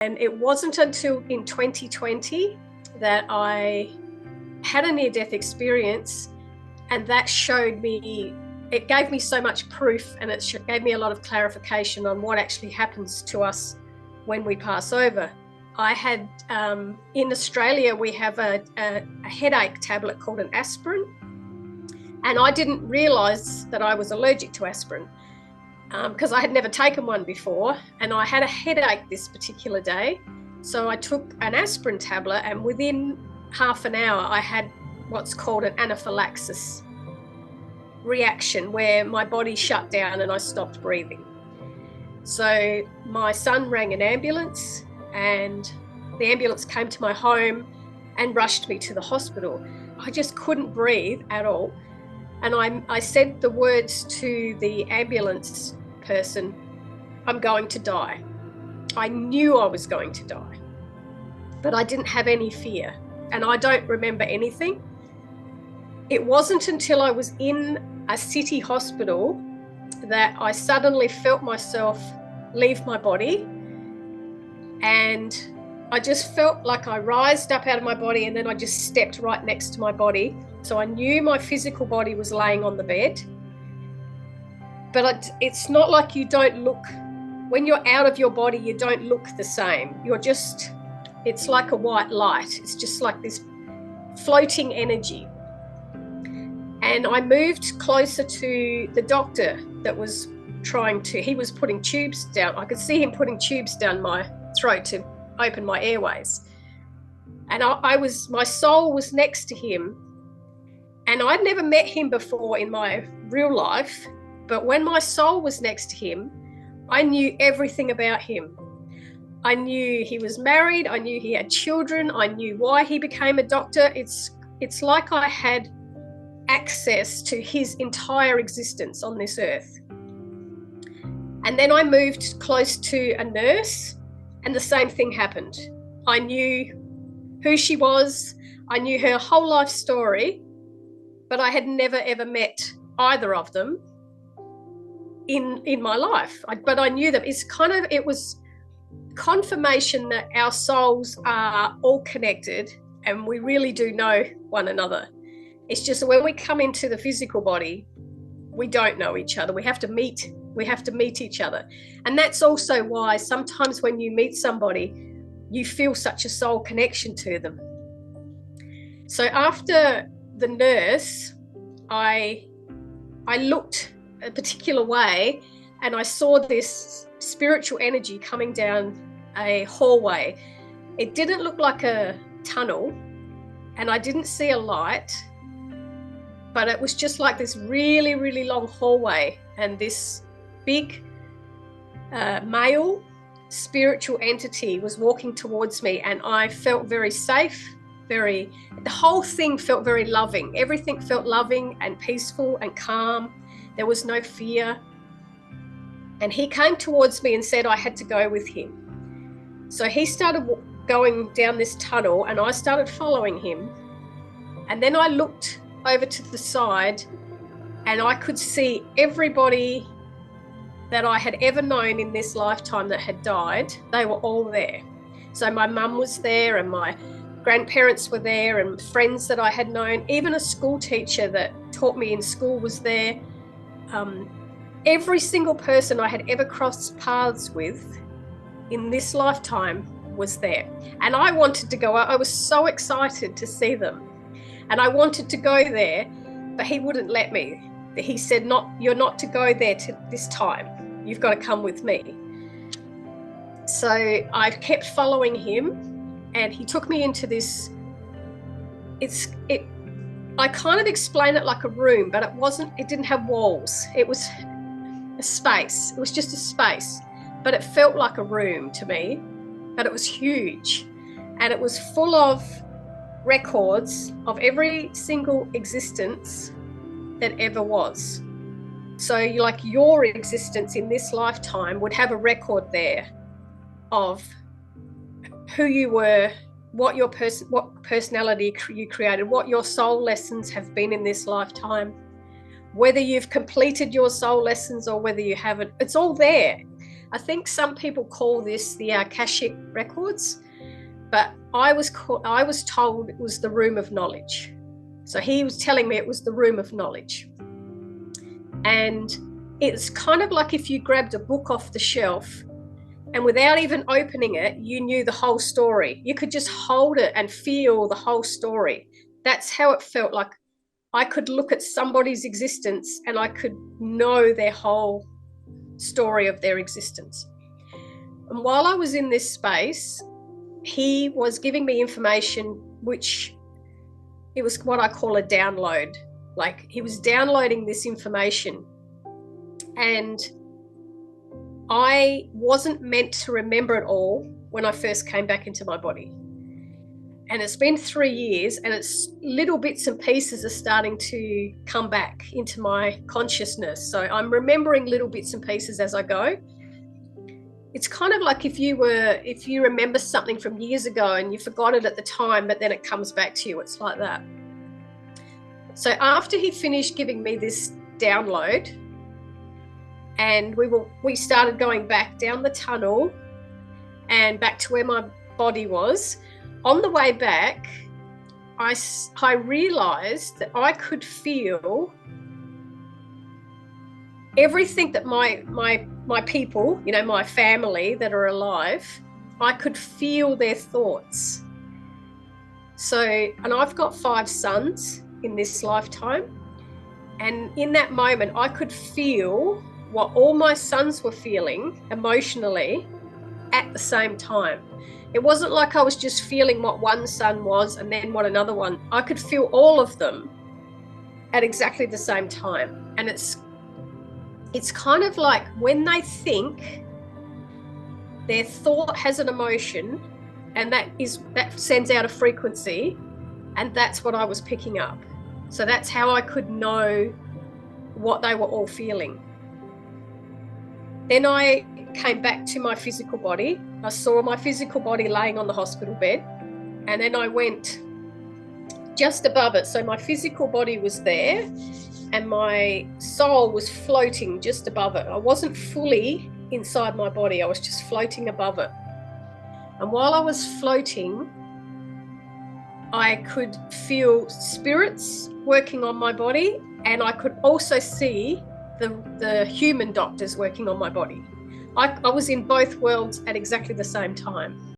And it wasn't until in 2020 that I had a near-death experience, and that showed me, it gave me so much proof, and it gave me a lot of clarification on what actually happens to us when we pass over. I had, in Australia, we have a headache tablet called an aspirin, and I didn't realise that I was allergic to aspirin because I had never taken one before, and I had a headache this particular day. So I took an aspirin tablet, and within half an hour, I had what's called an anaphylaxis reaction, where my body shut down and I stopped breathing. So my son rang an ambulance, and the ambulance came to my home and rushed me to the hospital. I just couldn't breathe at all. And I said the words to the ambulance person, "I'm going to die." I knew I was going to die, but I didn't have any fear, and I don't remember anything. It wasn't until I was in a city hospital that I suddenly felt myself leave my body, and I just felt like I rised up out of my body, and then I just stepped right next to my body. So I knew my physical body was laying on the bed, but it's not like you don't look, when you're out of your body, you don't look the same. You're just, it's like a white light. It's just like this floating energy. And I moved closer to the doctor that was he was putting tubes down. I could see him putting tubes down my throat to open my airways. And my soul was next to him. And I'd never met him before in my real life, but when my soul was next to him, I knew everything about him. I knew he was married, I knew he had children, I knew why he became a doctor. It's like I had access to his entire existence on this earth. And then I moved close to a nurse, and the same thing happened. I knew who she was, I knew her whole life story, but I had never ever met either of them in my life. But I knew them. It was confirmation that our souls are all connected, and we really do know one another. It's just when we come into the physical body, we don't know each other. We have to meet each other. And that's also why sometimes when you meet somebody, you feel such a soul connection to them. So after the nurse, I looked a particular way, and I saw this spiritual energy coming down a hallway. It didn't look like a tunnel, and I didn't see a light, but it was just like this really, really long hallway, and this big male spiritual entity was walking towards me, and I felt very safe. The whole thing felt very loving. Everything felt loving and peaceful and calm. There was no fear. And he came towards me and said I had to go with him. So he started going down this tunnel, and I started following him. And then I looked over to the side, and I could see everybody that I had ever known in this lifetime that had died. They were all there. So my mum was there, and my grandparents were there, and friends that I had known. Even a school teacher that taught me in school was there. Every single person I had ever crossed paths with in this lifetime was there. And I wanted to go. I was so excited to see them. And I wanted to go there, but he wouldn't let me. He said, "You're not to go there this time. You've got to come with me." So I kept following him, and he took me into this, I kind of explain it like a room, but it didn't have walls. It was a space. It was just a space, but it felt like a room to me, but it was huge, and it was full of records of every single existence that ever was. So like your existence in this lifetime would have a record there of who you were, what personality you created, what your soul lessons have been in this lifetime, whether you've completed your soul lessons or whether you haven't. It's all there. I think some people call this the Akashic records, but I was told it was the room of knowledge. So he was telling me it was the room of knowledge. And it's kind of like if you grabbed a book off the shelf and without even opening it, you knew the whole story. You could just hold it and feel the whole story. That's how it felt like. I could look at somebody's existence and I could know their whole story of their existence. And while I was in this space, he was giving me information, which it was what I call a download. Like he was downloading this information, and I wasn't meant to remember it all when I first came back into my body. And it's been 3 years, and it's little bits and pieces are starting to come back into my consciousness. So I'm remembering little bits and pieces as I go. It's kind of like if you remember something from years ago and you forgot it at the time, but then it comes back to you. It's like that. So after he finished giving me this download, and we started going back down the tunnel and back to where my body was. On the way back, I realized that I could feel everything that my people, you know, my family that are alive, I could feel their thoughts. So, and I've got 5 sons in this lifetime. And in that moment, I could feel what all my sons were feeling emotionally at the same time. It wasn't like I was just feeling what one son was and then what another one. I could feel all of them at exactly the same time. And it's kind of like when they think, their thought has an emotion, and that sends out a frequency, and that's what I was picking up. So that's how I could know what they were all feeling. Then I came back to my physical body. I saw my physical body laying on the hospital bed, and then I went just above it. So my physical body was there and my soul was floating just above it. I wasn't fully inside my body. I was just floating above it. And while I was floating, I could feel spirits working on my body, and I could also see the human doctors working on my body. I was in both worlds at exactly the same time.